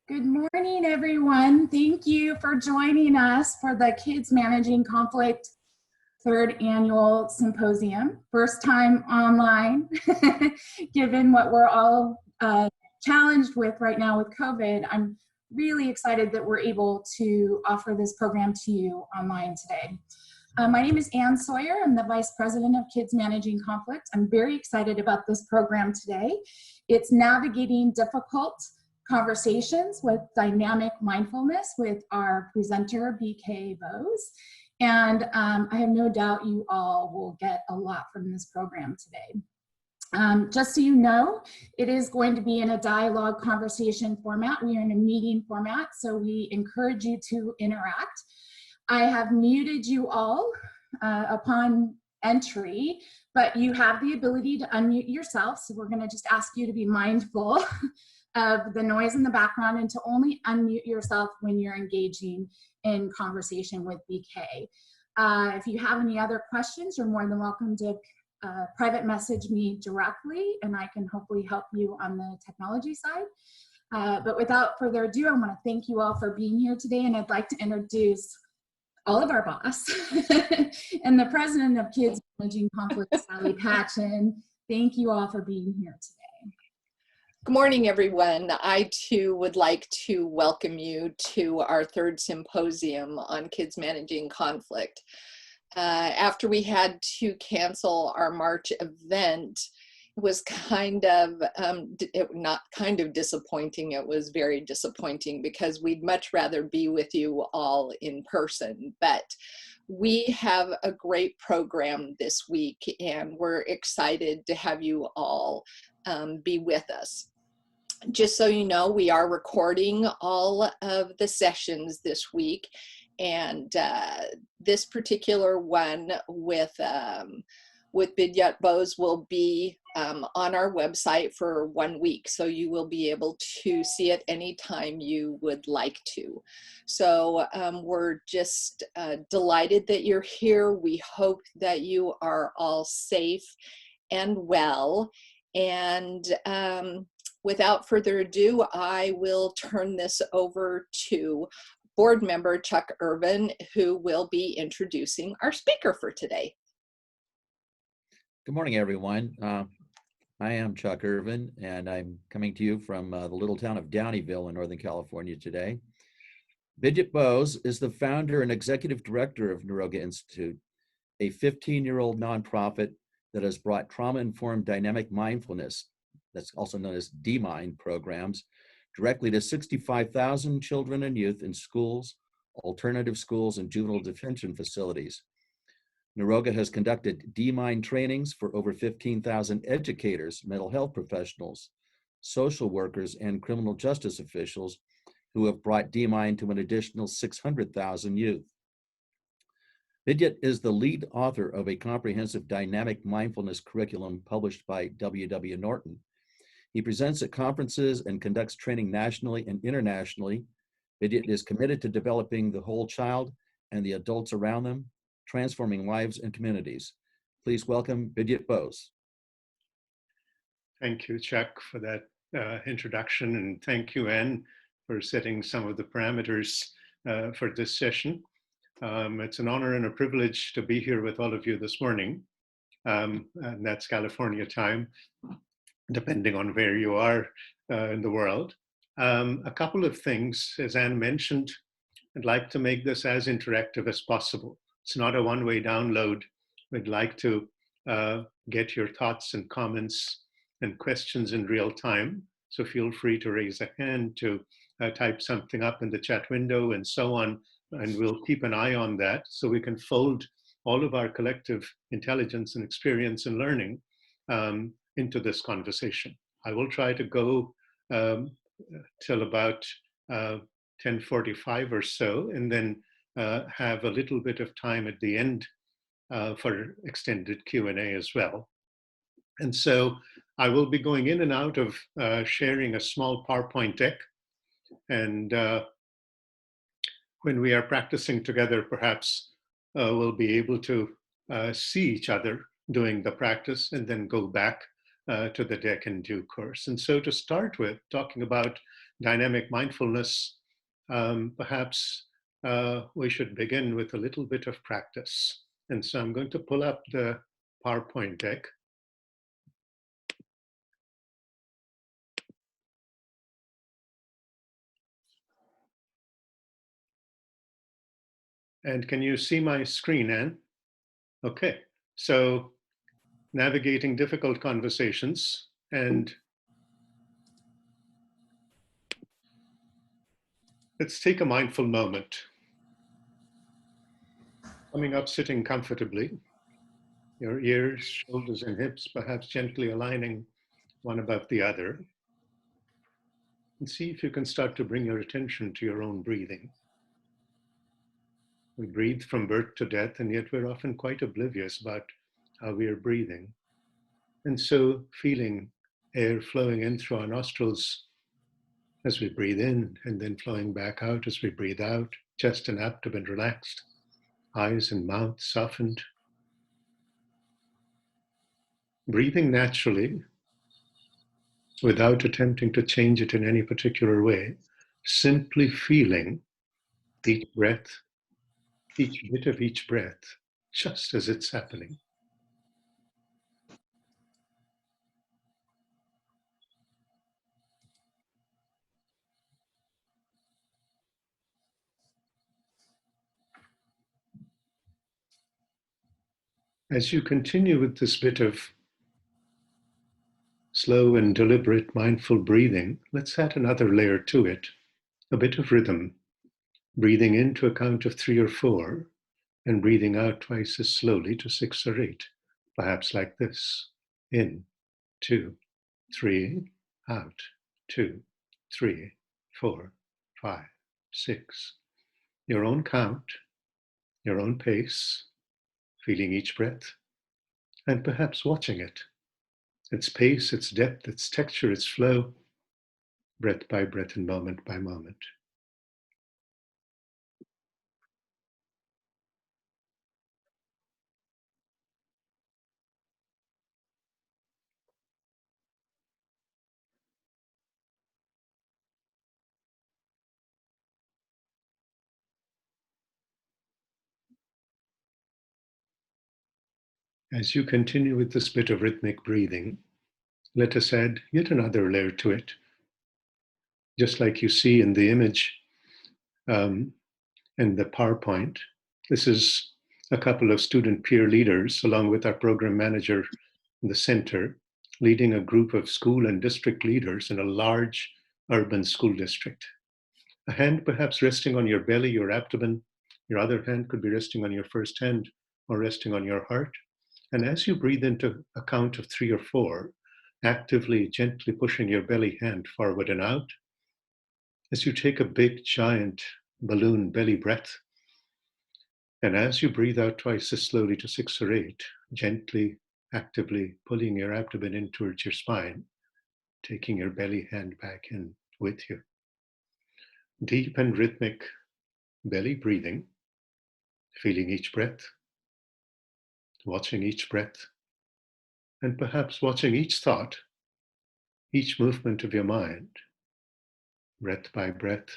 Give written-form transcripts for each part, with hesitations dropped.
Good morning, everyone. Thank you for joining us for the Kids Managing Conflict third annual symposium. First time online, given what we're all challenged with right now with COVID. I'm really excited that we're able to offer this program to you online today. My name is Ann Sawyer. I'm the Vice President of Kids Managing Conflict. I'm very excited about this program today. It's navigating difficult conversations with Dynamic Mindfulness with our presenter, Bidyut Bose. And I have no doubt you all will get a lot from this program today. Just so you know, it is going to be in a dialogue conversation format. We are in a meeting format, so we encourage you to interact. I have muted you all upon entry, but you have the ability to unmute yourself. So we're going to just ask you to be mindful of the noise in the background and to only unmute yourself when you're engaging in conversation with BK. If you have any other questions, you're more than welcome to private message me directly, and I can hopefully help you on the technology side. But without further ado, I want to thank you all for being here today, and I'd like to introduce all of our boss and the president of Kids Managing Conflict, Sally Patchen. Thank you all for being here today. Good morning, everyone. I too would like to welcome you to our third symposium on kids managing conflict. After we had to cancel our March event, it was not kind of disappointing. It was very disappointing because we'd much rather be with you all in person. But we have a great program this week, and we're excited to have you all be with us. Just so you know, we are recording all of the sessions this week, and this particular one with Bidyut Bose will be on our website for 1 week, so you will be able to see it anytime you would like to. So we're just delighted that you're here. We hope that you are all safe and well, and without further ado, I will turn this over to board member Chuck Irvin, who will be introducing our speaker for today. Good morning, everyone. I am Chuck Irvin, and I'm coming to you from the little town of Downeyville in Northern California today. Bidyut Bose is the founder and executive director of Niroga Institute, a 15-year-old nonprofit that has brought trauma-informed dynamic mindfulness, that's also known as D-Mind programs, directly to 65,000 children and youth in schools, alternative schools, and juvenile detention facilities. Niroga has conducted D-Mind trainings for over 15,000 educators, mental health professionals, social workers, and criminal justice officials who have brought D-Mind to an additional 600,000 youth. Bidyut is the lead author of a comprehensive dynamic mindfulness curriculum published by W.W. Norton. He presents at conferences and conducts training nationally and internationally. Bidyut is committed to developing the whole child and the adults around them, transforming lives and communities. Please welcome Bidyut Bose. Thank you, Chuck, for that introduction, and thank you, Ann, for setting some of the parameters for this session. It's an honor and a privilege to be here with all of you this morning, and that's California time, depending on where you are in the world. A couple of things, as Ann mentioned, I'd like to make this as interactive as possible. It's not a one-way download. We'd like to get your thoughts and comments and questions in real time. So feel free to raise a hand, to type something up in the chat window and so on, and we'll keep an eye on that so we can fold all of our collective intelligence and experience and learning into this conversation. I will try to go till about 10:45 or so, and then have a little bit of time at the end for extended Q&A as well. And so I will be going in and out of sharing a small PowerPoint deck, and when we are practicing together, perhaps we'll be able to see each other doing the practice and then go back to the deck in due course. And so to start with, talking about dynamic mindfulness, perhaps we should begin with a little bit of practice. And so I'm going to pull up the PowerPoint deck. And can you see my screen, Anne? Okay, so navigating difficult conversations, and let's take a mindful moment. Coming up, sitting comfortably, your ears, shoulders, and hips perhaps gently aligning one above the other. And see if you can start to bring your attention to your own breathing. We breathe from birth to death, and yet we're often quite oblivious about how we are breathing. And so feeling air flowing in through our nostrils as we breathe in, and then flowing back out as we breathe out, chest and abdomen relaxed, eyes and mouth softened. Breathing naturally, without attempting to change it in any particular way, simply feeling each breath, each bit of each breath, just as it's happening. As you continue with this bit of slow and deliberate mindful breathing, let's add another layer to it, a bit of rhythm, breathing in to a count of 3 or 4, and breathing out twice as slowly to 6 or 8, perhaps like this. In, 2, 3, out, 2, 3, 4, 5, 6. Your own count, your own pace, feeling each breath, and perhaps watching it. Its pace, its depth, its texture, its flow, breath by breath and moment by moment. As you continue with this bit of rhythmic breathing, let us add yet another layer to it. Just like you see in the image in the PowerPoint, this is a couple of student peer leaders, along with our program manager in the center, leading a group of school and district leaders in a large urban school district. A hand perhaps resting on your belly, your abdomen. Your other hand could be resting on your first hand or resting on your heart. And as you breathe into a count of 3 or 4, actively, gently pushing your belly hand forward and out, as you take a big, giant balloon belly breath, and as you breathe out twice as slowly to 6 or 8, gently, actively pulling your abdomen in towards your spine, taking your belly hand back in with you. Deep and rhythmic belly breathing, feeling each breath, watching each breath, and perhaps watching each thought, each movement of your mind, breath by breath,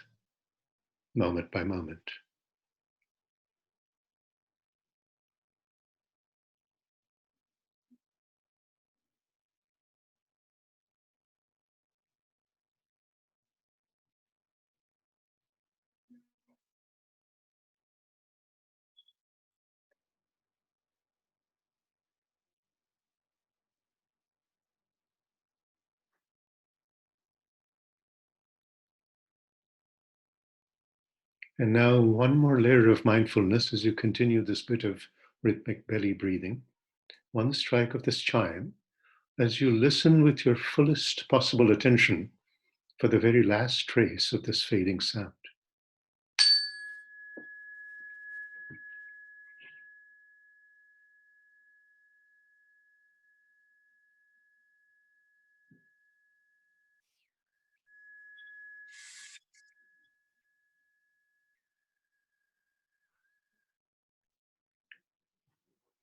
moment by moment. And now one more layer of mindfulness as you continue this bit of rhythmic belly breathing. One strike of this chime, as you listen with your fullest possible attention for the very last trace of this fading sound.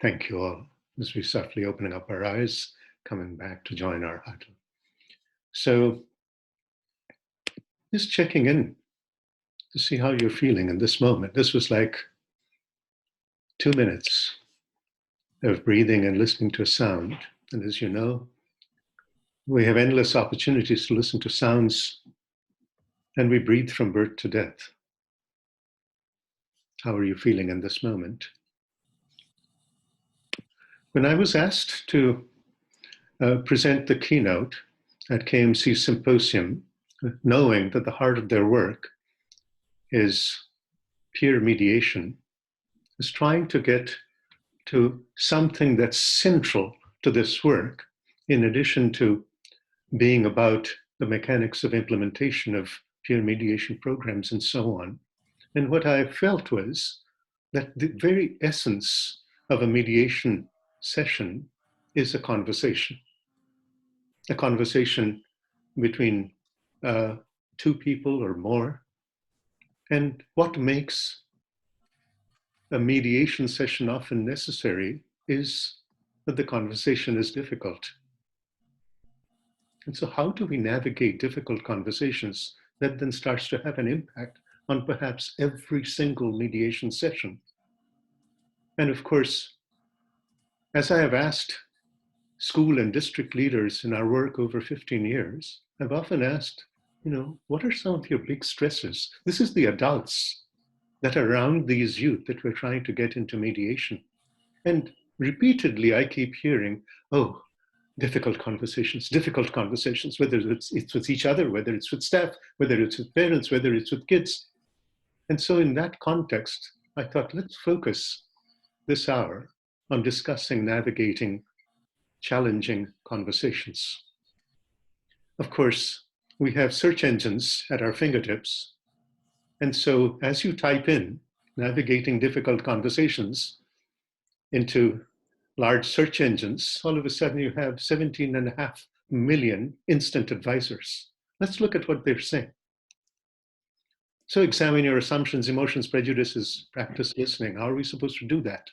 Thank you all, as we softly open up our eyes coming back to join our huddle. So just checking in to see how you're feeling in this moment. This was like 2 minutes of breathing and listening to a sound. And as you know, we have endless opportunities to listen to sounds, and we breathe from birth to death. How are you feeling in this moment? When I was asked to present the keynote at KMC Symposium, knowing that the heart of their work is peer mediation, is trying to get to something that's central to this work, in addition to being about the mechanics of implementation of peer mediation programs and so on. And what I felt was that the very essence of a mediation session is a conversation between two people or more. And what makes a mediation session often necessary is that the conversation is difficult. And so how do we navigate difficult conversations that then starts to have an impact on perhaps every single mediation session? And of course, as I have asked school and district leaders in our work over 15 years, I've often asked, what are some of your big stresses? This is the adults that are around these youth that we're trying to get into mediation. And repeatedly, I keep hearing, oh, difficult conversations, whether it's with each other, whether it's with staff, whether it's with parents, whether it's with kids. And so in that context, I thought, let's focus this hour on discussing navigating challenging conversations. Of course, we have search engines at our fingertips. And so as you type in navigating difficult conversations into large search engines, all of a sudden you have 17.5 million instant advisors. Let's look at what they're saying. So examine your assumptions, emotions, prejudices, practice listening. How are we supposed to do that?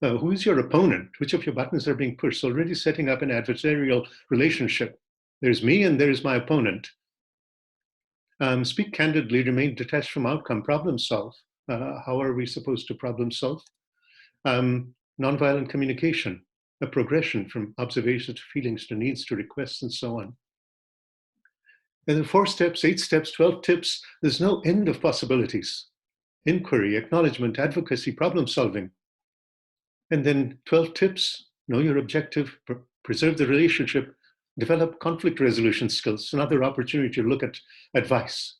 Who is your opponent? Which of your buttons are being pushed? Already setting up an adversarial relationship. There's me and there's my opponent. Speak candidly, remain detached from outcome, problem solve. How are we supposed to problem solve? Nonviolent communication, a progression from observations to feelings to needs to requests and so on. And then 4 steps, 8 steps, 12 tips, there's no end of possibilities. Inquiry, acknowledgement, advocacy, problem solving. And then 12 tips, know your objective, preserve the relationship, develop conflict resolution skills, another opportunity to look at advice.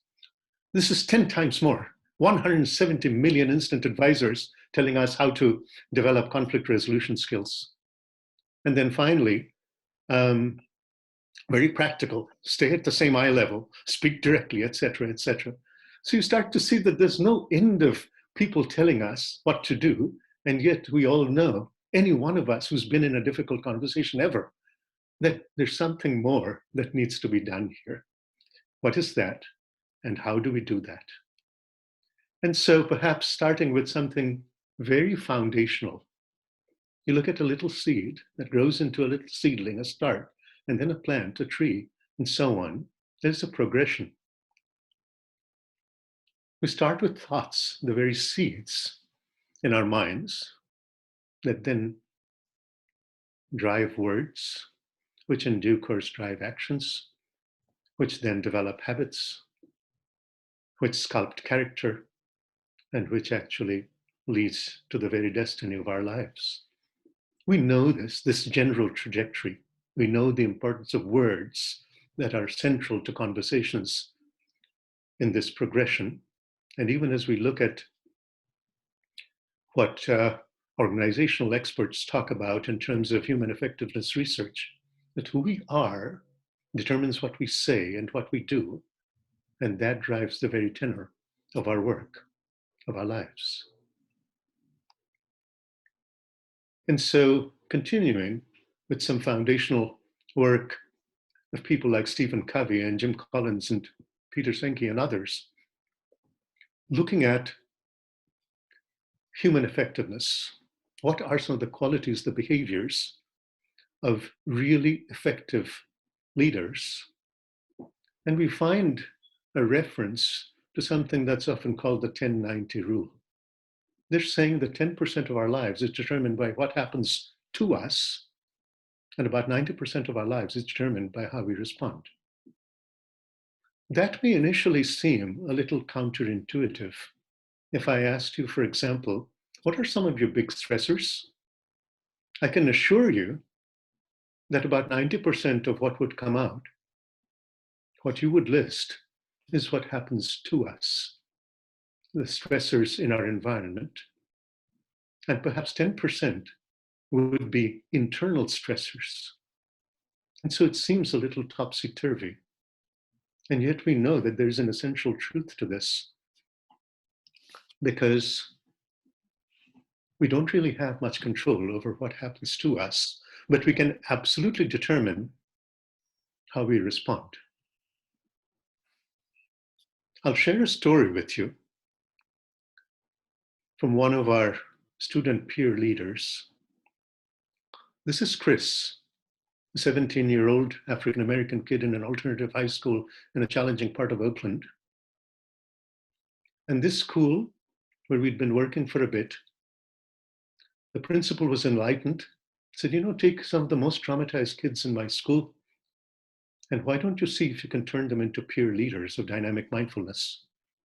This is 10 times more, 170 million instant advisors telling us how to develop conflict resolution skills. And then finally, very practical, stay at the same eye level, speak directly, etc., etc. So you start to see that there's no end of people telling us what to do, and yet we all know, any one of us who's been in a difficult conversation ever, that there's something more that needs to be done here. What is that? And how do we do that? And so perhaps starting with something very foundational. You look at a little seed that grows into a little seedling, a start, and then a plant, a tree, and so on. There's a progression. We start with thoughts, the very seeds in our minds that then drive words, which in due course drive actions, which then develop habits, which sculpt character, and which actually leads to the very destiny of our lives. We know this general trajectory. We know the importance of words that are central to conversations in this progression. And even as we look at what organizational experts talk about in terms of human effectiveness research, that who we are determines what we say and what we do, and that drives the very tenor of our work, of our lives. And so continuing with some foundational work of people like Stephen Covey and Jim Collins and Peter Sankey and others, looking at human effectiveness. What are some of the qualities, the behaviors of really effective leaders. And we find a reference to something that's often called the 10-90 rule. They're saying that 10% of our lives is determined by what happens to us, and about 90% of our lives is determined by how we respond. That may initially seem a little counterintuitive. If I asked you, for example, what are some of your big stressors? I can assure you that about 90% of what would come out, what you would list, is what happens to us, the stressors in our environment. And perhaps 10% would be internal stressors. And so it seems a little topsy-turvy. And yet we know that there's an essential truth to this, because we don't really have much control over what happens to us, but we can absolutely determine how we respond. I'll share a story with you from one of our student peer leaders. This is Chris, a 17-year-old African-American kid in an alternative high school in a challenging part of Oakland. And this school, where we'd been working for a bit, the principal was enlightened, said, take some of the most traumatized kids in my school, and why don't you see if you can turn them into peer leaders of dynamic mindfulness,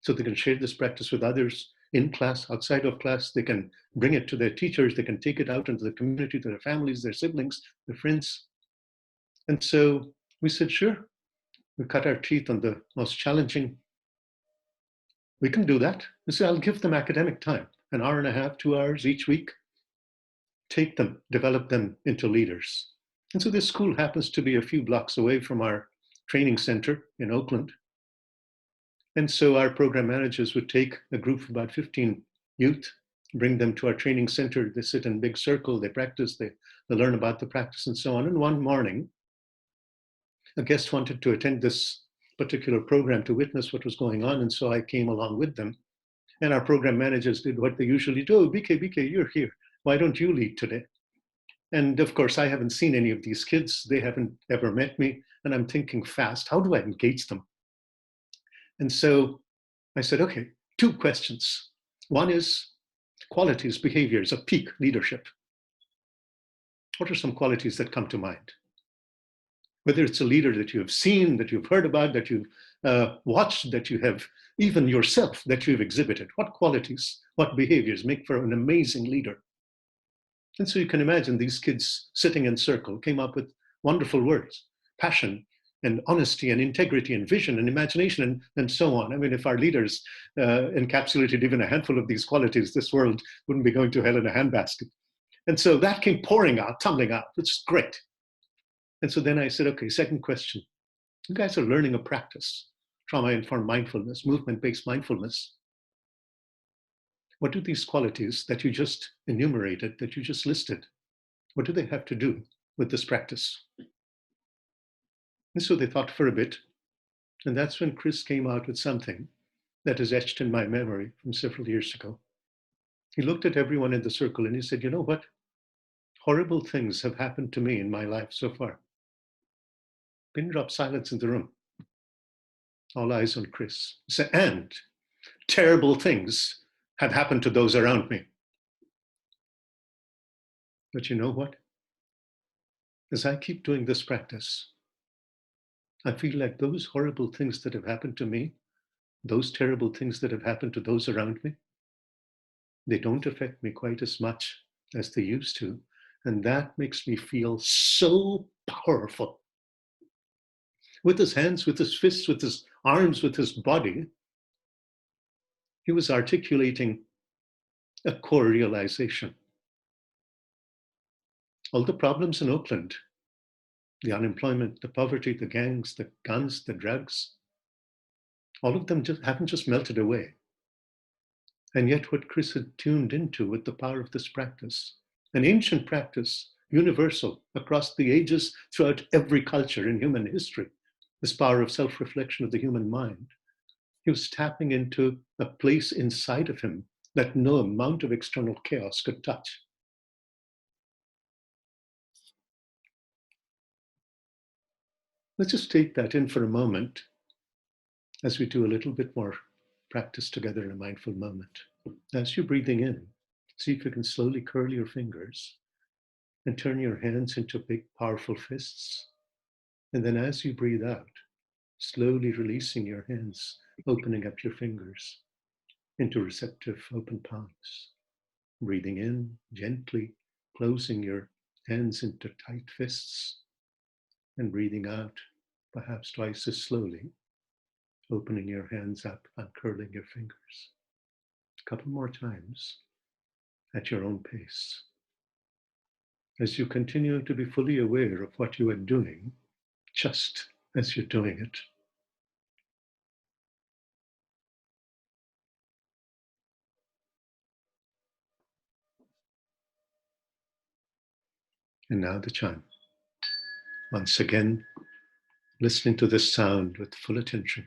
so they can share this practice with others in class, outside of class. They can bring it to their teachers. They can take it out into the community, to their families, their siblings, their friends. And so we said, sure. We cut our teeth on the most challenging. We can do that. We said, I'll give them academic time, an hour and a half, 2 hours each week. Take them, develop them into leaders. And so this school happens to be a few blocks away from our training center in Oakland. And so our program managers would take a group of about 15 youth, bring them to our training center. They sit in a big circle, they practice, they learn about the practice and so on. And one morning, a guest wanted to attend this particular program to witness what was going on. And so I came along with them. And our program managers did what they usually do. Oh, BK, you're here. Why don't you lead today? And of course, I haven't seen any of these kids. They haven't ever met me. And I'm thinking fast, how do I engage them? And so I said, okay, 2 questions. One is qualities, behaviors of peak leadership. What are some qualities that come to mind? Whether it's a leader that you have seen, that you've heard about, that you've watched, that you have even yourself, that you've exhibited. What qualities, what behaviors make for an amazing leader? And so you can imagine these kids sitting in circle came up with wonderful words: passion and honesty and integrity and vision and imagination and so on. I mean, if our leaders encapsulated even a handful of these qualities, this world wouldn't be going to hell in a handbasket. And so that came pouring out, tumbling out, which is great. And so then I said, okay, second question. You guys are learning a practice, trauma-informed mindfulness, movement-based mindfulness. What do these qualities that you just enumerated, that you just listed, what do they have to do with this practice? And so they thought for a bit. And that's when Chris came out with something that is etched in my memory from several years ago. He looked at everyone in the circle and he said, you know what? Horrible things have happened to me in my life so far. Pin drop silence in the room. All eyes on Chris. He said, and terrible things have happened to those around me. But you know what? As I keep doing this practice, I feel like those horrible things that have happened to me, those terrible things that have happened to those around me, they don't affect me quite as much as they used to. And that makes me feel so powerful. With his hands, with his fists, with his arms, with his body, he was articulating a core realization. All the problems in Oakland, the unemployment, the poverty, the gangs, the guns, the drugs, all of them haven't just melted away. And yet what Chris had tuned into with the power of this practice, an ancient practice, universal, across the ages, throughout every culture in human history, this power of self-reflection of the human mind, he was tapping into a place inside of him that no amount of external chaos could touch. Let's just take that in for a moment as we do a little bit more practice together in a mindful moment. As you're breathing in, see if you can slowly curl your fingers and turn your hands into big, powerful fists. And then as you breathe out, slowly releasing your hands, opening up your fingers into receptive open palms. Breathing in, gently closing your hands into tight fists, and breathing out, perhaps twice as slowly, opening your hands up, uncurling your fingers. A couple more times at your own pace. As you continue to be fully aware of what you are doing, just as you're doing it. And now the chime. Once again, listening to this sound with full attention.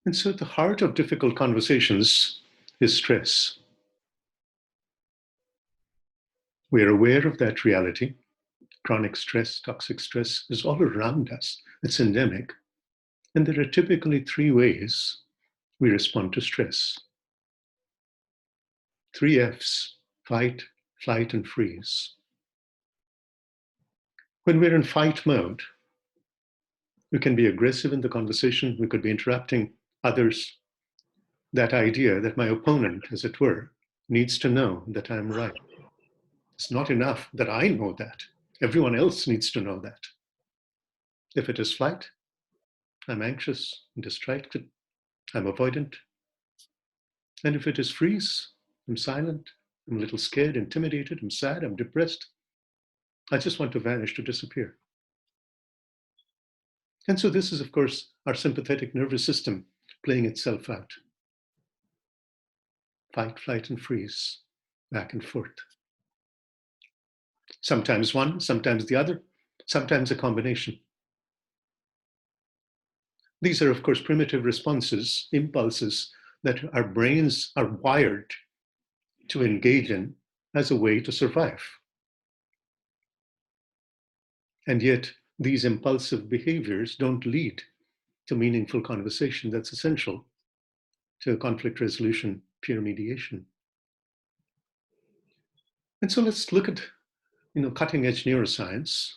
And so at the heart of difficult conversations is stress. We are aware of that reality. Chronic stress, toxic stress is all around us. It's endemic. And there are typically three ways we respond to stress. 3 F's: fight, flight, and freeze. When we're in fight mode, we can be aggressive in the conversation. We could be interrupting others. That idea that my opponent, as it were, needs to know that I'm right. It's not enough that I know that. Everyone else needs to know that. If it is flight, I'm anxious and distracted. I'm avoidant. And if it is freeze, I'm silent. I'm a little scared, intimidated. I'm sad. I'm depressed. I just want to vanish, to disappear. And so this is, of course, our sympathetic nervous system playing itself out. Fight, flight, and freeze, back and forth. Sometimes one, sometimes the other, sometimes a combination. These are, of course, primitive responses, impulses that our brains are wired to engage in as a way to survive. And yet, these impulsive behaviors don't lead to meaningful conversation that's essential to conflict resolution, peer mediation. And so let's look at cutting-edge neuroscience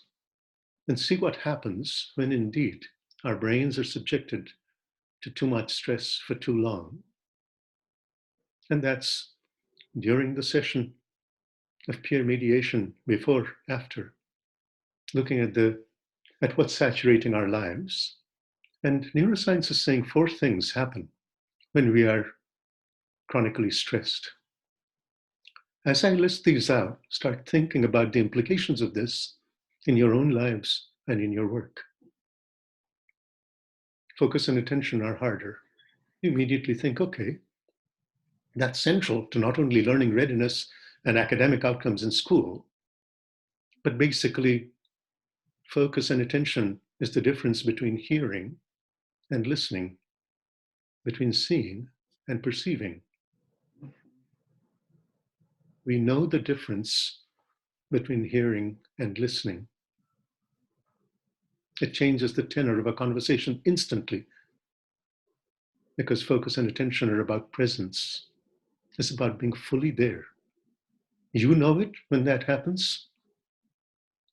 and see what happens when indeed our brains are subjected to too much stress for too long. And that's during the session of peer mediation, before, after, looking at what's saturating our lives. And neuroscience is saying 4 things happen when we are chronically stressed. As I list these out, start thinking about the implications of this in your own lives and in your work. Focus and attention are harder. You immediately think, okay, that's central to not only learning readiness and academic outcomes in school, but basically focus and attention is the difference between hearing and listening, between seeing and perceiving. We know the difference between hearing and listening. It changes the tenor of a conversation instantly, because focus and attention are about presence. It's about being fully there. You know it when that happens,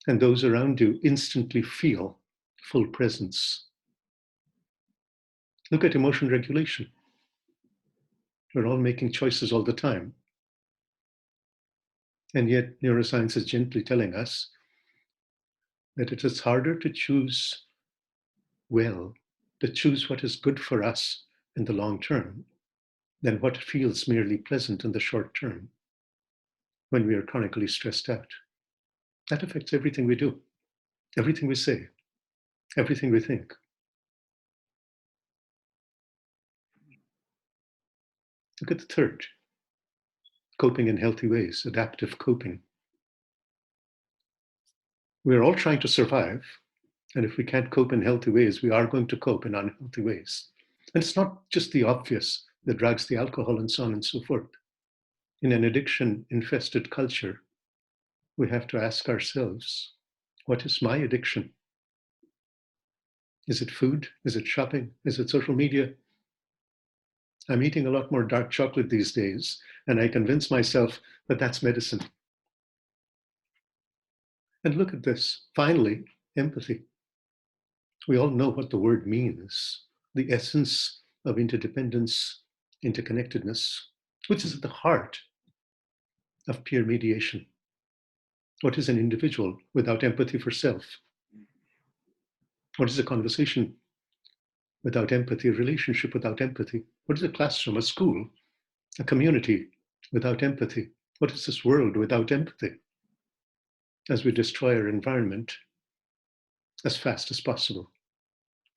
and those around you instantly feel full presence. Look at emotion regulation. We're all making choices all the time. And yet neuroscience is gently telling us that it is harder to choose well, to choose what is good for us in the long term, than what feels merely pleasant in the short term when we are chronically stressed out. That affects everything we do, everything we say, everything we think. Look at the third, coping in healthy ways, adaptive coping. We're all trying to survive. And if we can't cope in healthy ways, we are going to cope in unhealthy ways. And it's not just the obvious, the drugs, the alcohol, and so on and so forth. In an addiction-infested culture, we have to ask ourselves, what is my addiction? Is it food? Is it shopping? Is it social media? I'm eating a lot more dark chocolate these days, and I convince myself that that's medicine. And look at this, finally, empathy. We all know what the word means, the essence of interdependence, interconnectedness, which is at the heart of peer mediation. What is an individual without empathy for self? What is a conversation without empathy, a relationship without empathy? What is a classroom, a school, a community without empathy? What is this world without empathy? As we destroy our environment as fast as possible,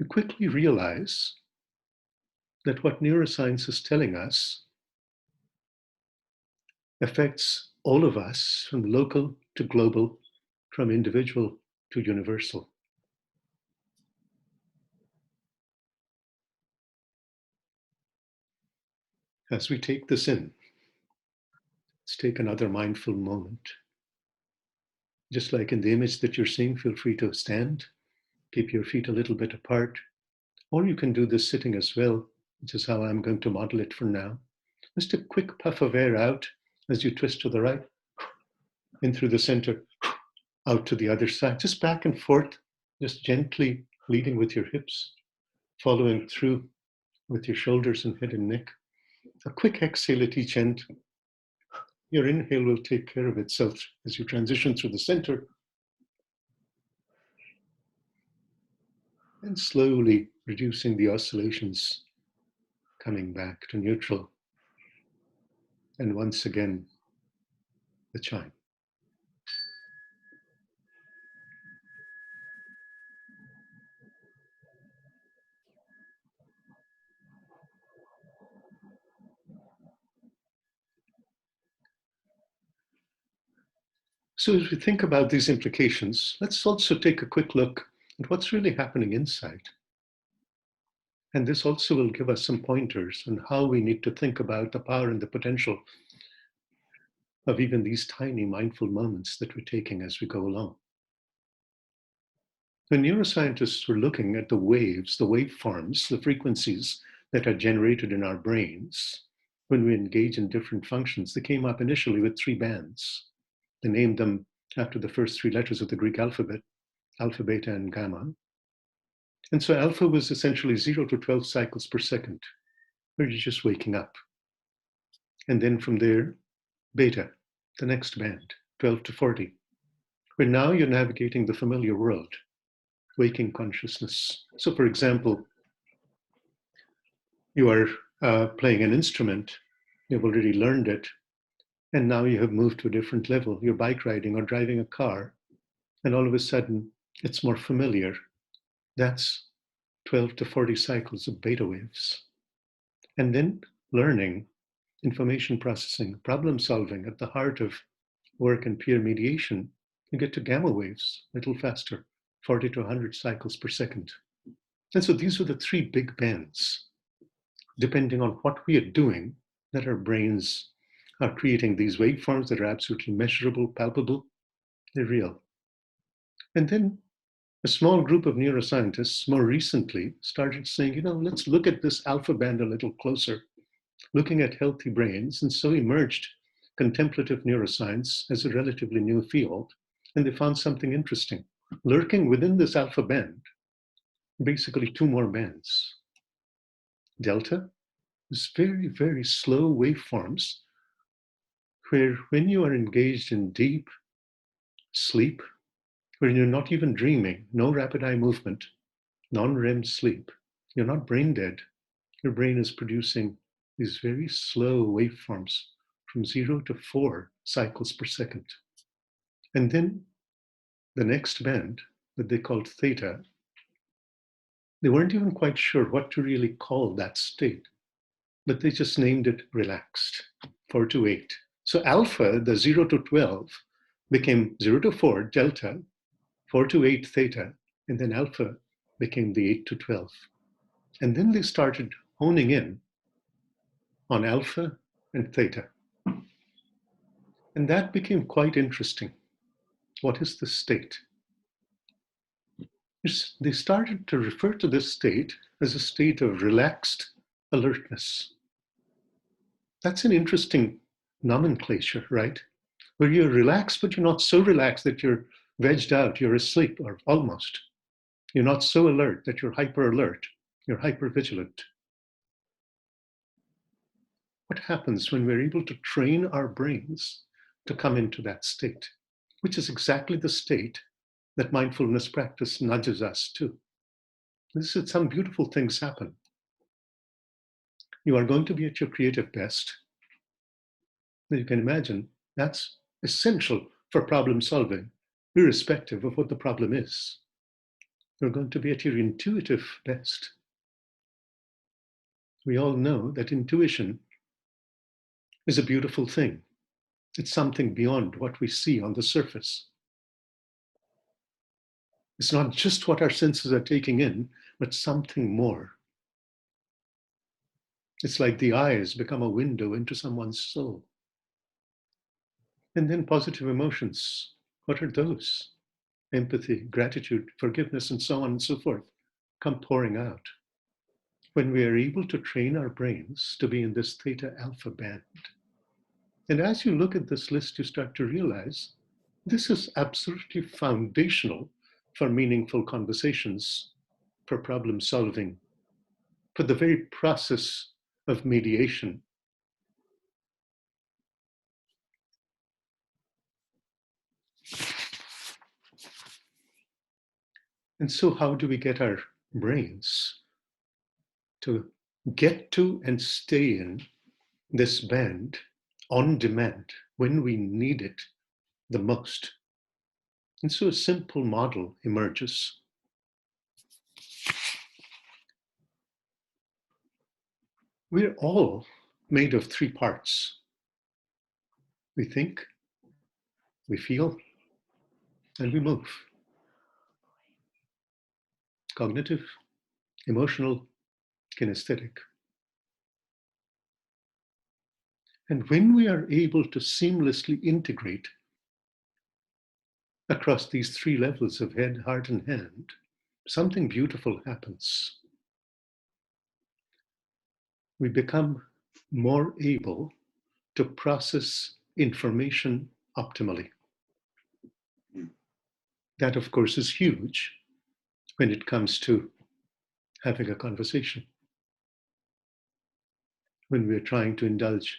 we quickly realize that what neuroscience is telling us affects all of us, from local to global, from individual to universal. As we take this in, let's take another mindful moment. Just like in the image that you're seeing, feel free to stand, keep your feet a little bit apart, or you can do this sitting as well, which is how I'm going to model it for now. Just a quick puff of air out as you twist to the right, in through the center, out to the other side, just back and forth, just gently leading with your hips, following through with your shoulders and head and neck. A quick exhale at each end. Your inhale will take care of itself as you transition through the center. And slowly reducing the oscillations, coming back to neutral. And once again, the chime. So as we think about these implications, let's also take a quick look at what's really happening inside. And this also will give us some pointers on how we need to think about the power and the potential of even these tiny mindful moments that we're taking as we go along. When neuroscientists were looking at the waves, the waveforms, the frequencies that are generated in our brains when we engage in different functions, they came up initially with 3 bands. They named them after the first 3 letters of the Greek alphabet, alpha, beta, and gamma. And so alpha was essentially 0 to 12 cycles per second, where you're just waking up. And then from there, beta, the next band, 12 to 40, where now you're navigating the familiar world, waking consciousness. So for example, you are playing an instrument, you've already learned it, and now you have moved to a different level. You're bike riding or driving a car, and all of a sudden it's more familiar. That's 12 to 40 cycles of beta waves. And then learning, information processing, problem solving at the heart of work and peer mediation, you get to gamma waves, a little faster, 40 to 100 cycles per second. And so these are the 3 big bands, depending on what we are doing, that our brains are creating these waveforms that are absolutely measurable, palpable, they're real. And then a small group of neuroscientists more recently started saying, let's look at this alpha band a little closer, looking at healthy brains. And so emerged contemplative neuroscience as a relatively new field. And they found something interesting. Lurking within this alpha band, basically 2 more bands. Delta is very, very slow waveforms where when you are engaged in deep sleep, where you're not even dreaming, no rapid eye movement, non-REM sleep, you're not brain dead. Your brain is producing these very slow waveforms from 0 to 4 cycles per second. And then the next band that they called theta, they weren't even quite sure what to really call that state, but they just named it relaxed, 4 to 8. So alpha, the 0 to 12, became 0 to 4, delta, 4 to 8 theta, and then alpha became the 8 to 12. And then they started honing in on alpha and theta. And that became quite interesting. What is the state? They started to refer to this state as a state of relaxed alertness. That's an interesting nomenclature, right? Where you're relaxed, but you're not so relaxed that you're vegged out, you're asleep, or almost. You're not so alert that you're hyper alert, you're hyper vigilant. What happens when we're able to train our brains to come into that state, which is exactly the state that mindfulness practice nudges us to? This is some beautiful things happen. You are going to be at your creative best. You can imagine that's essential for problem solving, irrespective of what the problem is. You're going to be at your intuitive best. We all know that intuition is a beautiful thing. It's something beyond what we see on the surface. It's not just what our senses are taking in, but something more. It's like the eyes become a window into someone's soul. And then positive emotions. What are those? Empathy, gratitude, forgiveness, and so on and so forth come pouring out. When we are able to train our brains to be in this theta alpha band. And as you look at this list, you start to realize this is absolutely foundational for meaningful conversations, for problem solving, for the very process of mediation. And so how do we get our brains to get to and stay in this band on demand when we need it the most? And so a simple model emerges. We're all made of 3 parts. We think, we feel, and we move. Cognitive, emotional, kinesthetic. And when we are able to seamlessly integrate across these 3 levels of head, heart, and hand, something beautiful happens. We become more able to process information optimally. That, of course, is huge when it comes to having a conversation. When we're trying to indulge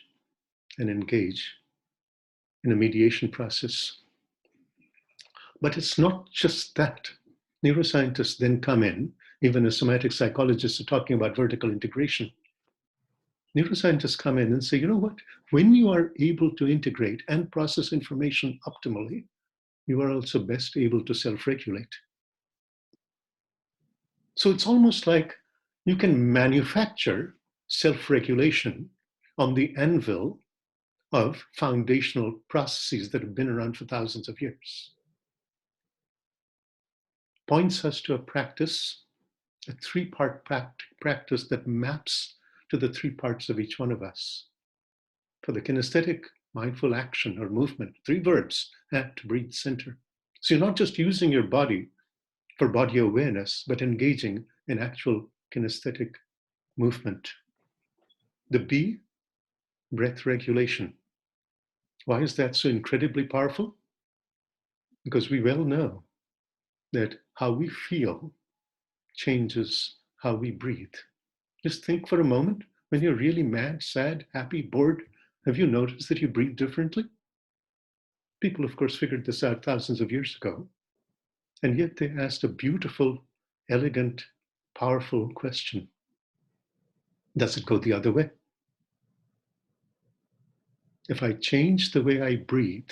and engage in a mediation process. But it's not just that. Neuroscientists then come in, even as somatic psychologists are talking about vertical integration. Neuroscientists come in and say, you know what? When you are able to integrate and process information optimally, you are also best able to self-regulate. So it's almost like you can manufacture self-regulation on the anvil of foundational processes that have been around for thousands of years. Points us to a practice, a 3-part practice that maps to the 3 parts of each one of us. For the kinesthetic, mindful action or movement, 3 verbs: act, breathe, center. So you're not just using your body for body awareness, but engaging in actual kinesthetic movement. The B, breath regulation. Why is that so incredibly powerful? Because we well know that how we feel changes how we breathe. Just think for a moment, when you're really mad, sad, happy, bored, have you noticed that you breathe differently? People, of course, figured this out thousands of years ago. And yet they asked a beautiful, elegant, powerful question. Does it go the other way? If I change the way I breathe,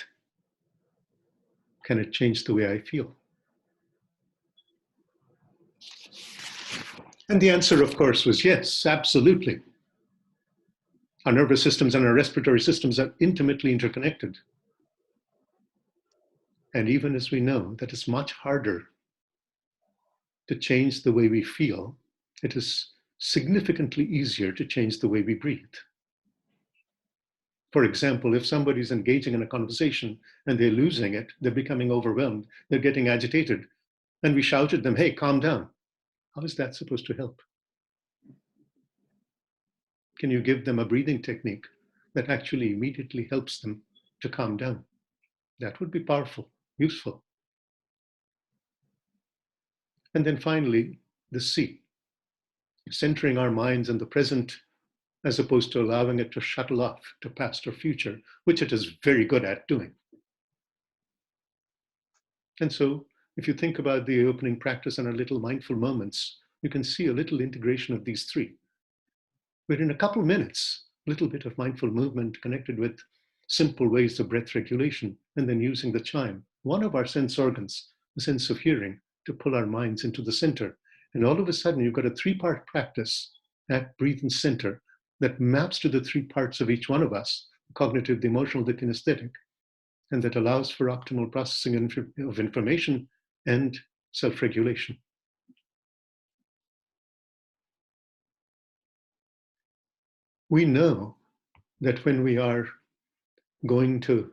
can it change the way I feel? And the answer, of course, was yes, absolutely. Our nervous systems and our respiratory systems are intimately interconnected. And even as we know that it's much harder to change the way we feel, it is significantly easier to change the way we breathe. For example, if somebody's engaging in a conversation and they're losing it, they're becoming overwhelmed, they're getting agitated, and we shout at them, hey, calm down. How is that supposed to help? Can you give them a breathing technique that actually immediately helps them to calm down? That would be powerful, useful. And then finally, the C, centering our minds in the present as opposed to allowing it to shuttle off to past or future, which it is very good at doing. And so if you think about the opening practice and our little mindful moments, you can see a little integration of these three. But in a couple minutes, a little bit of mindful movement connected with simple ways of breath regulation, and then using the chime, one of our sense organs, the sense of hearing, to pull our minds into the center. And all of a sudden, you've got a three-part practice at breathe and center that maps to the three parts of each one of us, the cognitive, the emotional, the kinesthetic, and that allows for optimal processing of information and self-regulation. We know that when we are going to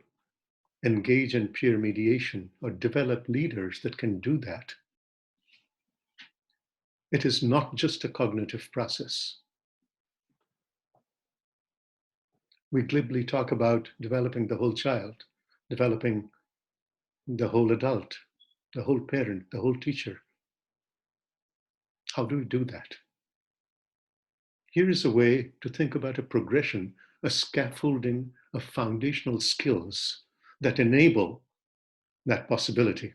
engage in peer mediation or develop leaders that can do that, it is not just a cognitive process. We glibly talk about developing the whole child, developing the whole adult, the whole parent, the whole teacher. How do we do that? Here is a way to think about a progression, a scaffolding of foundational skills that enable that possibility.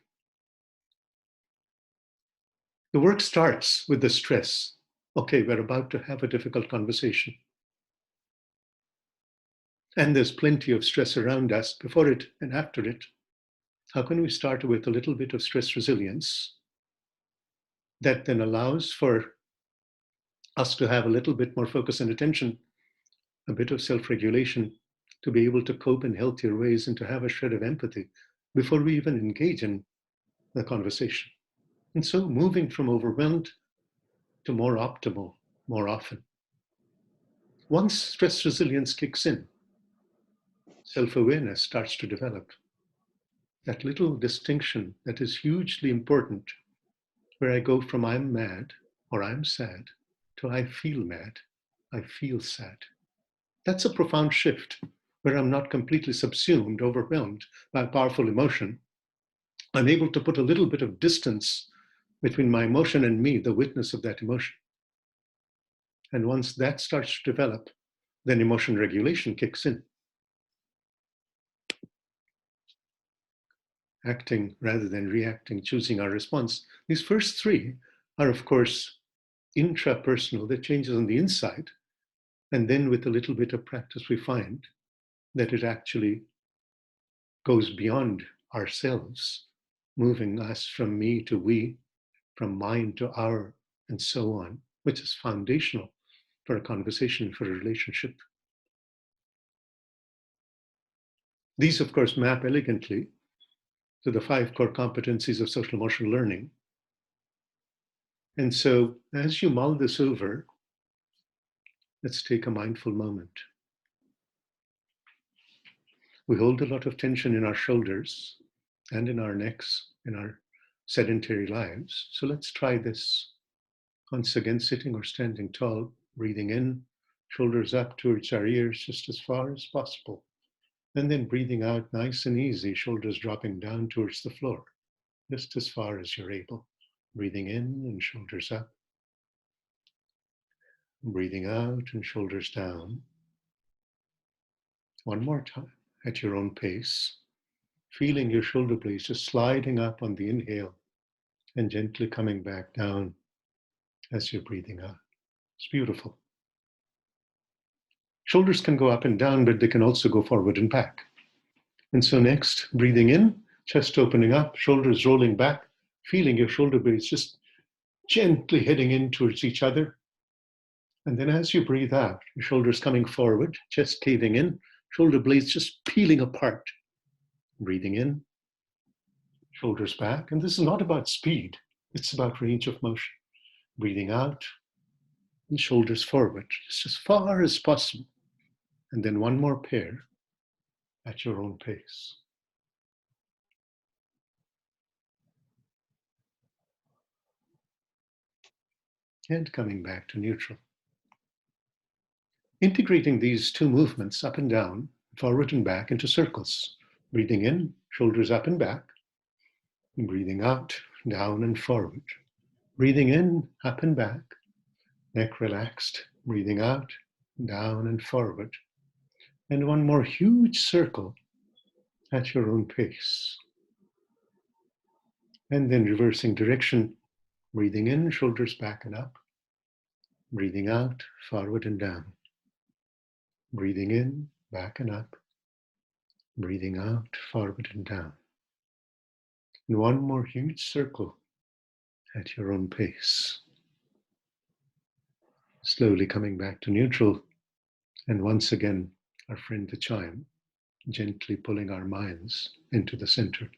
The work starts with the stress. Okay, we're about to have a difficult conversation. And there's plenty of stress around us before it and after it. How can we start with a little bit of stress resilience that then allows for us to have a little bit more focus and attention, a bit of self-regulation, to be able to cope in healthier ways and to have a shred of empathy before we even engage in the conversation. And so moving from overwhelmed to more optimal more often. Once stress resilience kicks in, self-awareness starts to develop. That little distinction that is hugely important, where I go from I'm mad or I'm sad to I feel mad, I feel sad. That's a profound shift where I'm not completely subsumed, overwhelmed by a powerful emotion. I'm able to put a little bit of distance between my emotion and me, the witness of that emotion. And once that starts to develop, then emotion regulation kicks in. Acting rather than reacting, choosing our response. These first three are, of course, intrapersonal, that changes on the inside. And then with a little bit of practice, we find that it actually goes beyond ourselves, moving us from me to we, from mine to our, and so on, which is foundational for a conversation, for a relationship. These, of course, map elegantly to the 5 core competencies of social emotional learning. And so as you mull this over, let's take a mindful moment. We hold a lot of tension in our shoulders and in our necks, in our sedentary lives. So let's try this. Once again, sitting or standing tall, breathing in, shoulders up towards our ears just as far as possible. And then breathing out nice and easy, shoulders dropping down towards the floor, just as far as you're able. Breathing in and shoulders up. Breathing out and shoulders down. One more time at your own pace, feeling your shoulder blades just sliding up on the inhale and gently coming back down as you're breathing out. It's beautiful. Shoulders can go up and down, but they can also go forward and back. And so next, breathing in, chest opening up, shoulders rolling back, feeling your shoulder blades just gently heading in towards each other. And then as you breathe out, your shoulders coming forward, chest caving in, shoulder blades just peeling apart. Breathing in, shoulders back. And this is not about speed, it's about range of motion. Breathing out and shoulders forward, just as far as possible. And then one more pair at your own pace. And coming back to neutral. Integrating these two movements up and down, forward and back into circles. Breathing in, shoulders up and back. Breathing out, down and forward. Breathing in, up and back. Neck relaxed. Breathing out, down and forward. And one more huge circle at your own pace. And then reversing direction. Breathing in, shoulders back and up. Breathing out, forward and down. Breathing in, back and up. Breathing out, forward and down. And one more huge circle at your own pace. Slowly coming back to neutral. And once again, our friend the chime, gently pulling our minds into the center.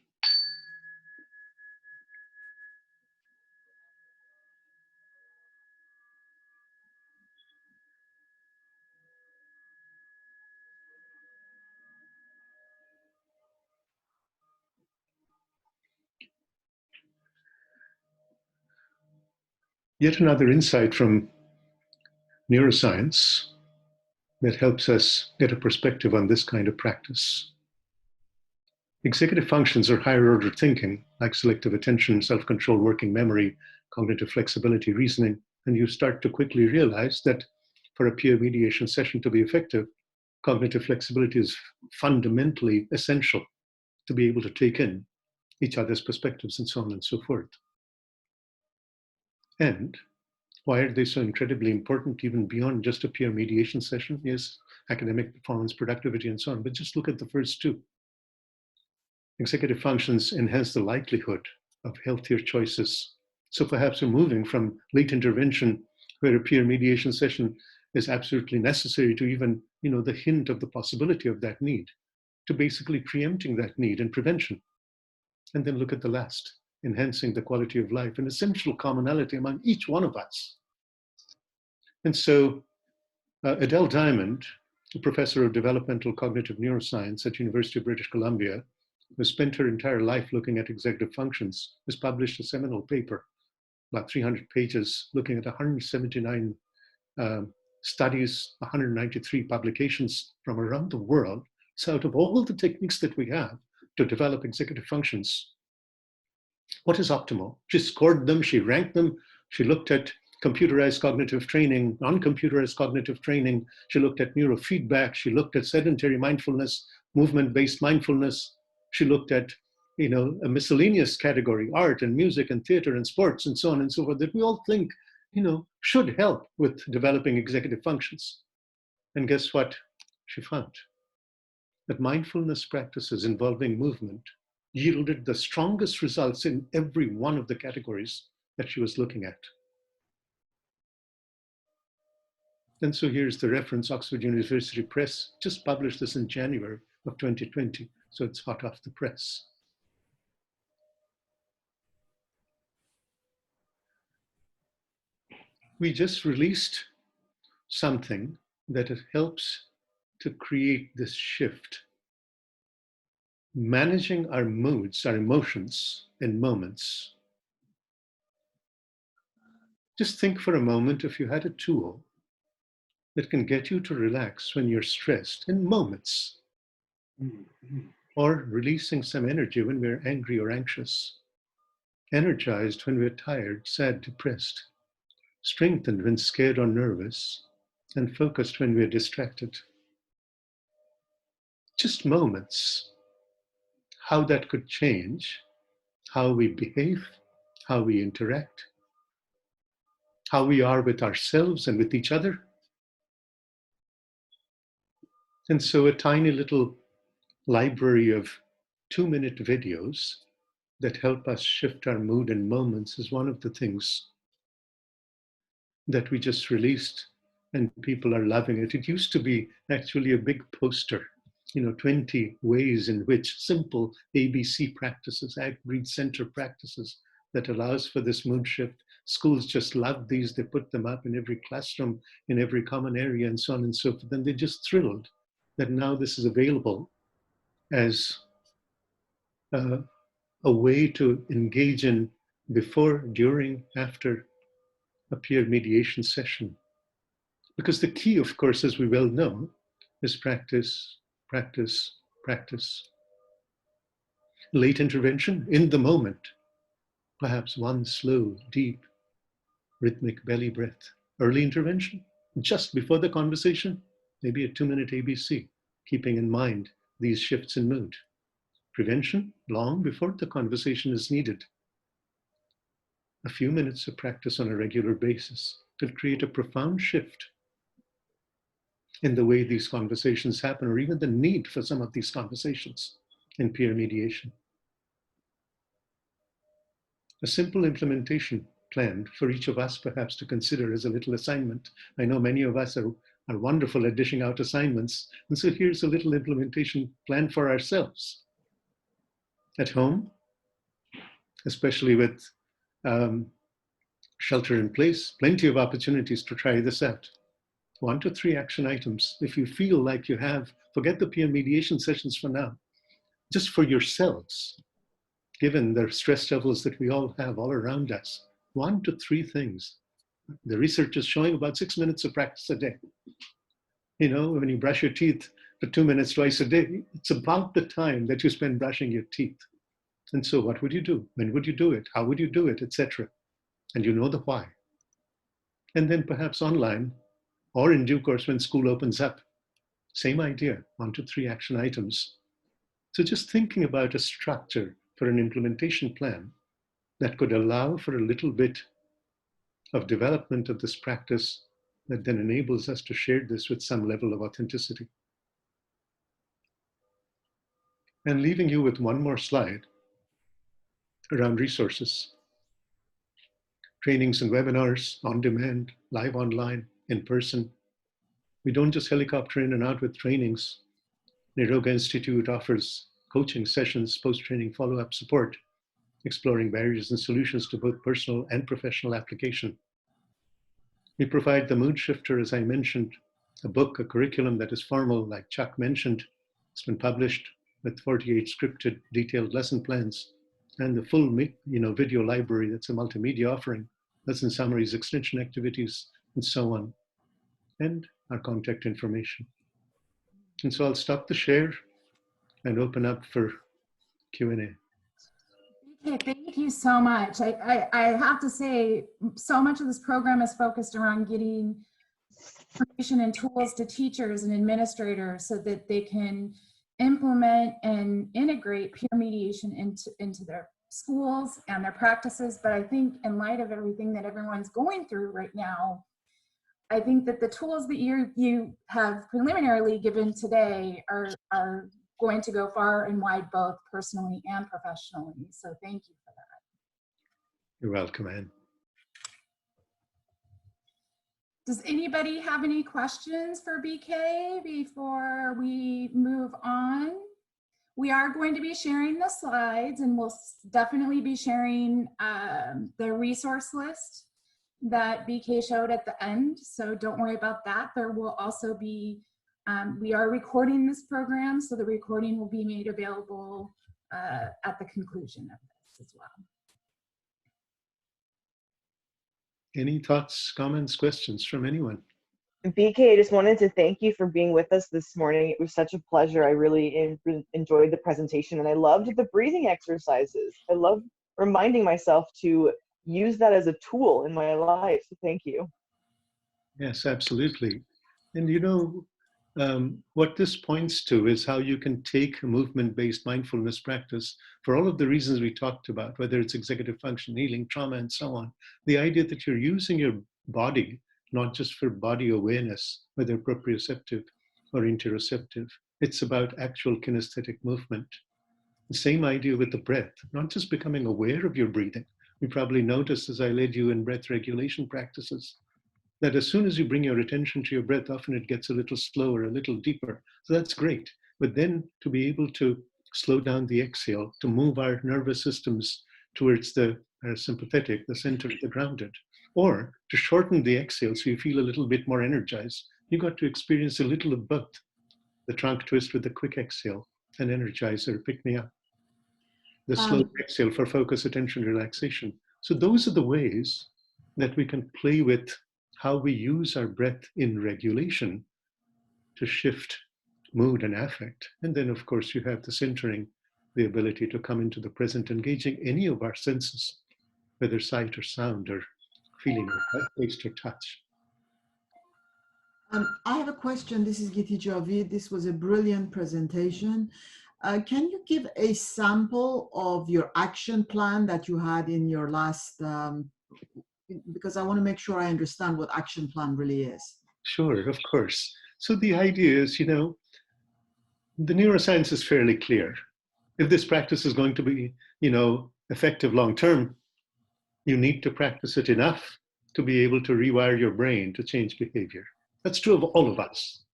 Yet another insight from neuroscience that helps us get a perspective on this kind of practice. Executive functions are higher order thinking, like selective attention, self-control, working memory, cognitive flexibility, reasoning, and you start to quickly realize that for a peer mediation session to be effective, cognitive flexibility is fundamentally essential to be able to take in each other's perspectives and so on and so forth. And why are they so incredibly important, even beyond just a peer mediation session? Yes, academic performance, productivity, and so on, but just look at the first two. Executive functions enhance the likelihood of healthier choices. So perhaps we're moving from late intervention, where a peer mediation session is absolutely necessary to even, the hint of the possibility of that need, to basically preempting that need and prevention. And then look at the last, enhancing the quality of life, an essential commonality among each one of us. And so Adele Diamond, a professor of developmental cognitive neuroscience at University of British Columbia, who spent her entire life looking at executive functions, has published a seminal paper, about 300 pages, looking at 179 studies, 193 publications from around the world. So out of all the techniques that we have to develop executive functions, what is optimal? She scored them, she ranked them, she looked at computerized cognitive training, non-computerized cognitive training, she looked at neurofeedback, she looked at sedentary mindfulness, movement-based mindfulness, she looked at a miscellaneous category, art and music and theater and sports and so on and so forth, that we all think should help with developing executive functions. And guess what she found? That mindfulness practices involving movement yielded the strongest results in every one of the categories that she was looking at. And so here's the reference. Oxford University Press just published this in January of 2020, so it's hot off the press. We just released something that helps to create this shift. Managing our moods, our emotions in moments. Just think for a moment if you had a tool that can get you to relax when you're stressed in moments, or releasing some energy when we're angry or anxious, energized when we're tired, sad, depressed, strengthened when scared or nervous, and focused when we're distracted. Just moments, how that could change how we behave, how we interact, how we are with ourselves and with each other. And so a tiny little library of 2-minute videos that help us shift our mood in moments is one of the things that we just released, and people are loving it. It used to be actually a big poster 20 ways in which simple ABC practices, act, breathe, center practices that allows for this mood shift. Schools just love these. They put them up in every classroom, in every common area, and so on and so forth. And they're just thrilled that now this is available as a way to engage in before, during, after a peer mediation session. Because the key, of course, as we well know, is practice, practice, practice. Late intervention, in the moment, perhaps one slow, deep, rhythmic belly breath. Early intervention, just before the conversation, maybe a 2-minute ABC, keeping in mind these shifts in mood. Prevention, long before the conversation is needed. A few minutes of practice on a regular basis will create a profound shift in the way these conversations happen, or even the need for some of these conversations in peer mediation. A simple implementation plan for each of us perhaps to consider as a little assignment. I know many of us are wonderful at dishing out assignments, and so here's a little implementation plan for ourselves. At home, especially with shelter in place, plenty of opportunities to try this out. 1 to 3 action items. If you feel like you have, forget the peer mediation sessions for now, just for yourselves, given the stress levels that we all have all around us, 1 to 3 things. The research is showing about 6 minutes of practice a day. When you brush your teeth for 2 minutes twice a day, it's about the time that you spend brushing your teeth. And so what would you do? When would you do it? How would you do it, etc.? And you know the why. And then perhaps online, or in due course when school opens up, same idea, 1 to 3 action items. So just thinking about a structure for an implementation plan that could allow for a little bit of development of this practice that then enables us to share this with some level of authenticity. And leaving you with one more slide around resources. Trainings and webinars on demand, live online, in person. We don't just helicopter in and out with trainings. Niroga Institute offers coaching sessions, post-training follow-up support, exploring barriers and solutions to both personal and professional application. We provide the mood shifter, as I mentioned, a book, a curriculum that is formal, like Chuck mentioned. It's been published with 48 scripted, detailed lesson plans, and the full video library that's a multimedia offering, lesson summaries, extension activities, and so on, and our contact information. And so I'll stop the share and open up for Q&A. Okay, thank you so much. I have to say, so much of this program is focused around getting information and tools to teachers and administrators so that they can implement and integrate peer mediation into their schools and their practices. But I think in light of everything that everyone's going through right now, I think that the tools that you have preliminarily given today are going to go far and wide, both personally and professionally. So thank you for that. You're welcome, Anne. Does anybody have any questions for BK before we move on? We are going to be sharing the slides, and we'll definitely be sharing the resource list that BK showed at the end. So don't worry about that. There will also be, we are recording this program, so the recording will be made available at the conclusion of this as well. Any thoughts, comments, questions from anyone? BK, I just wanted to thank you for being with us this morning. It was such a pleasure. I really enjoyed the presentation, and I loved the breathing exercises. I love reminding myself to use that as a tool in my life. So thank you. Yes, absolutely. And what this points to is how you can take a movement-based mindfulness practice for all of the reasons we talked about, whether it's executive function, healing, trauma, and so on. The idea that you're using your body, not just for body awareness, whether proprioceptive or interoceptive. It's about actual kinesthetic movement. The same idea with the breath, not just becoming aware of your breathing. You probably noticed as I led you in breath regulation practices, that as soon as you bring your attention to your breath, often it gets a little slower, a little deeper. So that's great. but then to be able to slow down the exhale, to move our nervous systems towards the parasympathetic, the center, the grounded, or to shorten the exhale so you feel a little bit more energized. You got to experience a little of both. The trunk twist with the quick exhale, an energizer, pick me up. The slow exhale for focus, attention, relaxation. So those are the ways that we can play with how we use our breath in regulation to shift mood and affect. And then, of course, you have the centering, the ability to come into the present, engaging any of our senses, whether sight or sound or feeling or taste or touch. I have a question. This is Giti Javid. This was a brilliant presentation. Can you give a sample of your action plan that you had in your last, because I want to make sure I understand what action plan really is. Sure, of course. So the idea is, the neuroscience is fairly clear. If this practice is going to be, effective long-term, you need to practice it enough to be able to rewire your brain to change behavior. That's true of all of us.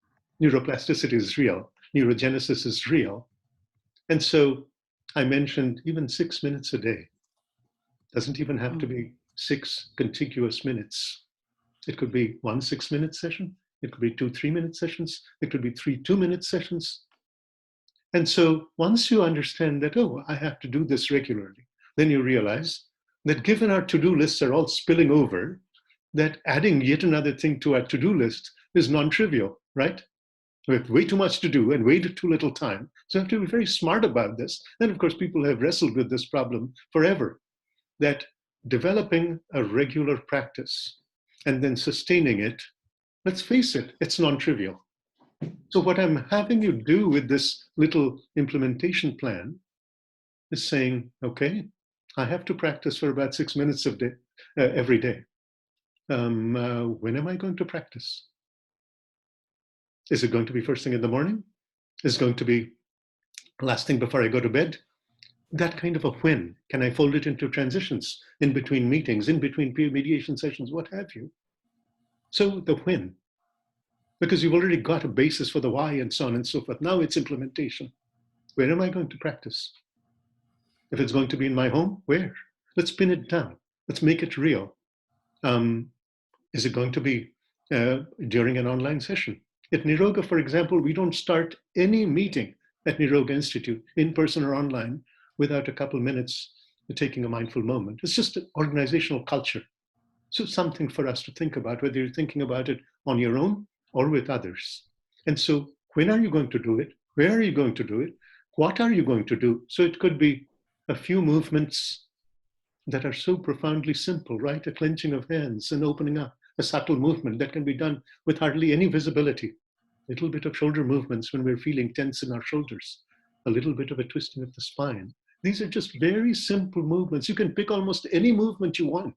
Neuroplasticity is real. Neurogenesis is real. And so I mentioned even 6 minutes a day. Doesn't even have to be 6 contiguous minutes. It could be 1 6-minute session. It could be 2 3-minute sessions. It could be 3 2-minute sessions. And so once you understand that, oh, I have to do this regularly, then you realize that given our to-do lists are all spilling over, that adding yet another thing to our to-do list is non-trivial, right? We have way too much to do and way too little time. So you have to be very smart about this. And of course, people have wrestled with this problem forever, that developing a regular practice and then sustaining it, let's face it, it's non-trivial. So what I'm having you do with this little implementation plan is saying, okay, I have to practice for about 6 minutes every day. When am I going to practice? Is it going to be first thing in the morning? Is it going to be last thing before I go to bed? That kind of a when. Can I fold it into transitions, in between meetings, in between peer mediation sessions, what have you? So the when, because you've already got a basis for the why and so on and so forth. Now it's implementation. Where am I going to practice? If it's going to be in my home, where? Let's pin it down. Let's make it real. Is it going to be during an online session? At Niroga, for example, we don't start any meeting at Niroga Institute, in person or online, without a couple minutes taking a mindful moment. It's just an organizational culture. So something for us to think about, whether you're thinking about it on your own or with others. And so when are you going to do it? Where are you going to do it? What are you going to do? So it could be a few movements that are so profoundly simple, right? A clenching of hands and opening up, a subtle movement that can be done with hardly any visibility. A little bit of shoulder movements when we're feeling tense in our shoulders, a little bit of a twisting of the spine. These are just very simple movements. You can pick almost any movement you want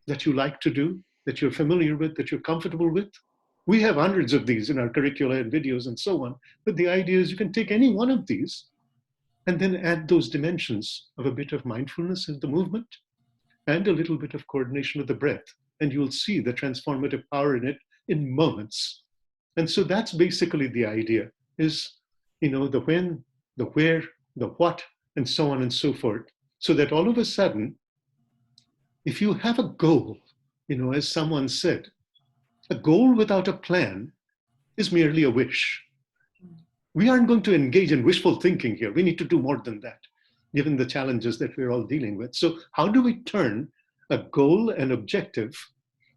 that you like to do, that you're familiar with, that you're comfortable with. We have hundreds of these in our curricula and videos and so on. But the idea is you can take any one of these and then add those dimensions of a bit of mindfulness in the movement and a little bit of coordination with the breath. And you'll see the transformative power in it in moments. And so that's basically the idea is, the when, the where, the what, and so on and so forth. So that all of a sudden, if you have a goal, as someone said, a goal without a plan is merely a wish. We aren't going to engage in wishful thinking here. We need to do more than that, given the challenges that we're all dealing with. So how do we turn a goal and objective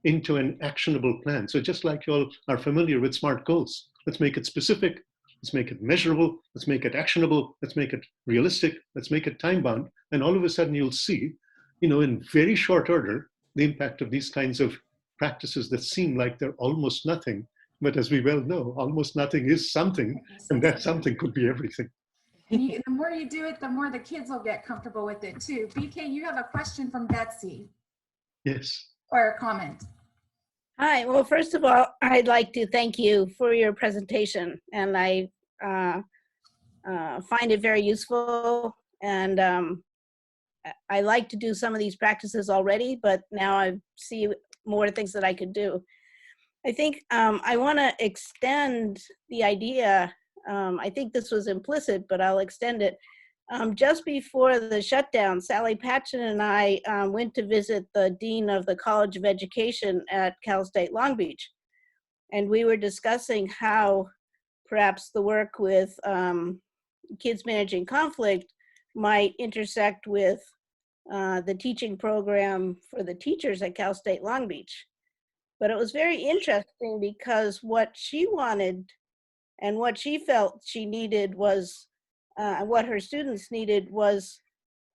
into an actionable plan? So just like you all are familiar with SMART goals, let's make it specific, let's make it measurable, let's make it actionable, let's make it realistic, let's make it time-bound. And all of a sudden you'll see, in very short order, the impact of these kinds of practices that seem like they're almost nothing. But as we well know, almost nothing is something, and that something could be everything. And the more you do it, the more the kids will get comfortable with it too. BK, you have a question from Betsy. Yes. Or a comment. Hi. Well, first of all, I'd like to thank you for your presentation, and I find it very useful. And I like to do some of these practices already, but now I see more things that I could do. I think I want to extend the idea I think this was implicit, but I'll extend it. Just before the shutdown, Sally Patchen and I went to visit the Dean of the College of Education at Cal State Long Beach. And we were discussing how perhaps the work with kids managing conflict might intersect with the teaching program for the teachers at Cal State Long Beach. But it was very interesting because what she wanted and what she felt she needed was, what her students needed was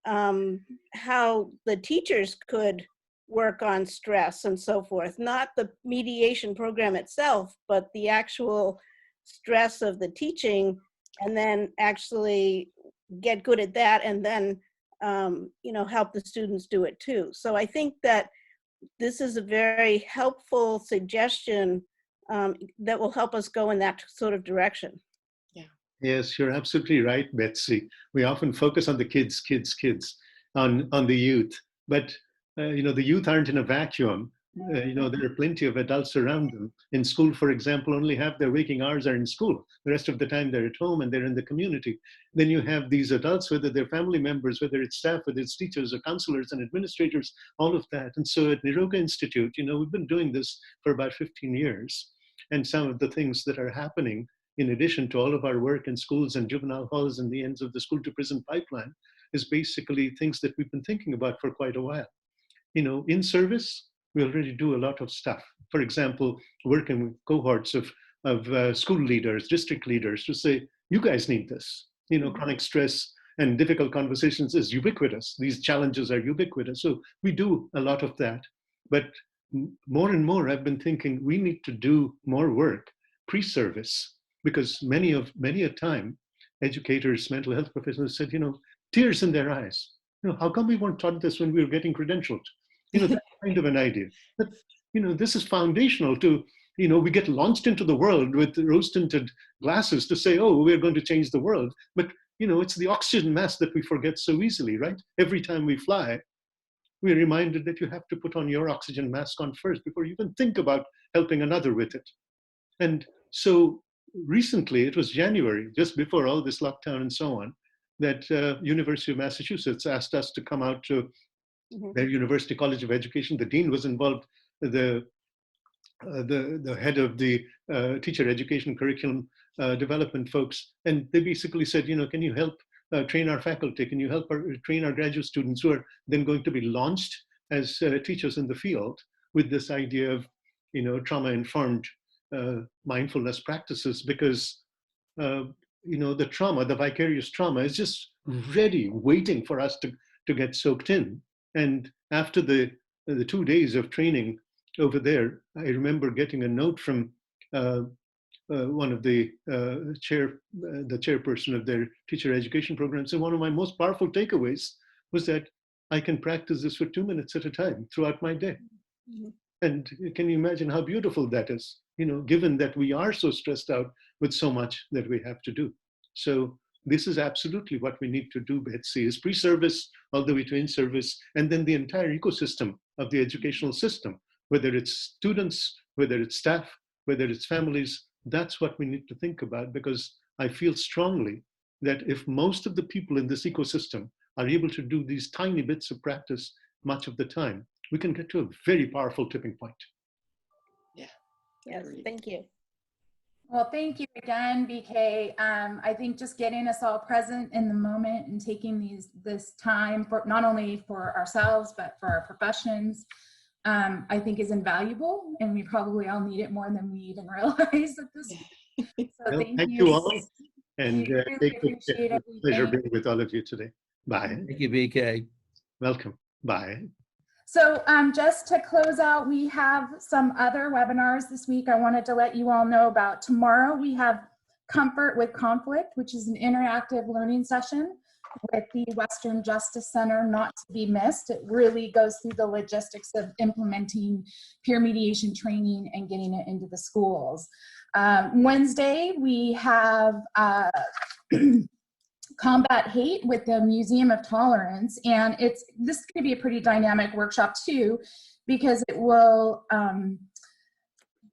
how the teachers could work on stress and so forth, not the mediation program itself, but the actual stress of the teaching, and then actually get good at that, and then help the students do it too. So I think that this is a very helpful suggestion that will help us go in that sort of direction. Yes, you're absolutely right, Betsy. We often focus on the kids, on the youth, but the youth aren't in a vacuum. There are plenty of adults around them. In school, for example, only half their waking hours are in school. The rest of the time they're at home and they're in the community. Then you have these adults, whether they're family members, whether it's staff, whether it's teachers or counselors and administrators, all of that. And so at Niroga Institute, we've been doing this for about 15 years. And some of the things that are happening, in addition to all of our work in schools and juvenile halls and the ends of the school to prison pipeline, is basically things that we've been thinking about for quite a while. In service, we already do a lot of stuff. For example, working with cohorts of school leaders, district leaders to say, you guys need this. Chronic stress and difficult conversations is ubiquitous. These challenges are ubiquitous. So we do a lot of that. But more and more, I've been thinking we need to do more work pre-service, because many a time, educators, mental health professionals said, tears in their eyes. How come we weren't taught this when we were getting credentialed? That kind of an idea. But, this is foundational to, we get launched into the world with rose-tinted glasses to say, oh, we're going to change the world. But, it's the oxygen mask that we forget so easily, right? Every time we fly, we're reminded that you have to put on your oxygen mask on first before you even think about helping another with it. And so recently, it was January, just before all this lockdown and so on, that University of Massachusetts asked us to come out to their University College of Education. The dean was involved, the head of the teacher education curriculum development folks, and they basically said, can you help train our faculty? Can you help train our graduate students who are then going to be launched as teachers in the field with this idea of, trauma-informed mindfulness practices? Because the trauma, the vicarious trauma, is just ready, waiting for us to get soaked in. And after the 2 days of training over there, I remember getting a note from one of the chairperson of their teacher education program. So one of my most powerful takeaways was that I can practice this for 2 minutes at a time throughout my day. And can you imagine how beautiful that is? Given that we are so stressed out with so much that we have to do. So this is absolutely what we need to do, Betsy, is pre-service all the way to in-service, and then the entire ecosystem of the educational system, whether it's students, whether it's staff, whether it's families. That's what we need to think about, because I feel strongly that if most of the people in this ecosystem are able to do these tiny bits of practice much of the time, we can get to a very powerful tipping point. Yeah. Yes, thank you. Well, thank you again, BK. I think just getting us all present in the moment and taking this time for not only for ourselves, but for our professions, I think is invaluable, and we probably all need it more than we even realize at this point. So Well, thank you all, and really take good appreciate care. everything. Pleasure being with all of you today. Bye. Thank you, BK. Welcome. Bye. So just to close out, we have some other webinars this week I wanted to let you all know about. Tomorrow we have Comfort with Conflict, which is an interactive learning session with the Western Justice Center, not to be missed. It really goes through the logistics of implementing peer mediation training and getting it into the schools. Wednesday we have Combat Hate with the Museum of Tolerance, and this is going to be a pretty dynamic workshop too, because it will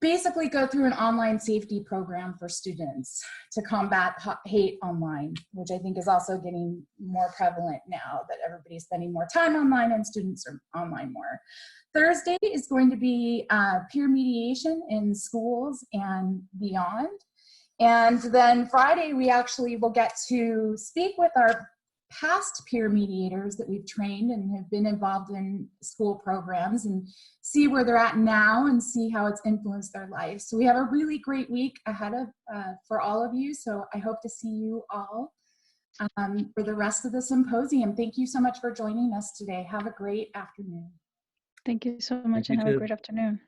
basically go through an online safety program for students to combat hate online, which I think is also getting more prevalent now that everybody's spending more time online and students are online more. Thursday is going to be peer mediation in schools and beyond. And then Friday, we actually will get to speak with our past peer mediators that we've trained and have been involved in school programs and see where they're at now and see how it's influenced their lives. So we have a really great week ahead of for all of you. So I hope to see you all for the rest of the symposium. Thank you so much for joining us today. Have a great afternoon. Thank you so much you and have a too. great afternoon.